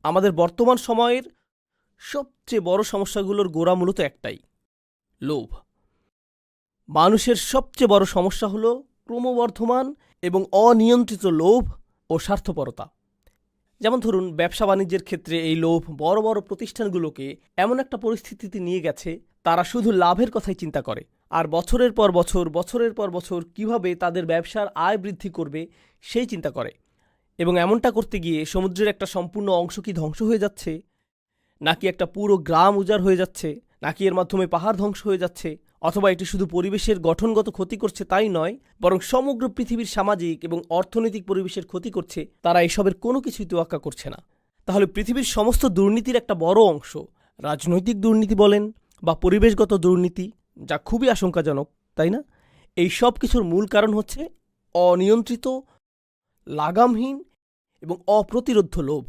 আমাদের বর্তমান সময়ের সবচেয়ে বড় সমস্যাগুলোর গোড়া মূলত একটাই, লোভ। মানুষের সবচেয়ে বড় সমস্যা হল ক্রমবর্ধমান এবং অনিয়ন্ত্রিত লোভ ও স্বার্থপরতা। যেমন ধরুন, ব্যবসা বাণিজ্যের ক্ষেত্রে এই লোভ বড় বড় প্রতিষ্ঠানগুলোকে এমন একটা পরিস্থিতিতে নিয়ে গেছে, তারা শুধু লাভের কথাই চিন্তা করে, আর বছরের পর বছর কিভাবে তাদের ব্যবসার আয় বৃদ্ধি করবে সেই চিন্তা করে। এবং এমনটা করতে গিয়ে সমুদ্রের একটা সম্পূর্ণ অংশ কি ধ্বংস হয়ে যাচ্ছে, নাকি একটা পুরো গ্রাম উজাড় হয়ে যাচ্ছে, নাকি এর মাধ্যমে পাহাড় ধ্বংস হয়ে যাচ্ছে, অথবা এটি শুধু পরিবেশের গঠনগত ক্ষতি করছে তাই নয়, বরং সমগ্র পৃথিবীর সামাজিক এবং অর্থনৈতিক পরিবেশের ক্ষতি করছে, তারা এসবের কোনো কিছুই তোয়াক্কা করছে না। তাহলে পৃথিবীর সমস্ত দুর্নীতির একটা বড় অংশ, রাজনৈতিক দুর্নীতি বলেন বা পরিবেশগত দুর্নীতি, যা খুবই আশঙ্কাজনক, তাই না? এই সব কিছুর মূল কারণ হচ্ছে অনিয়ন্ত্রিত, লাগামহীন এবং অপ্রতিরোধ্য লোভ।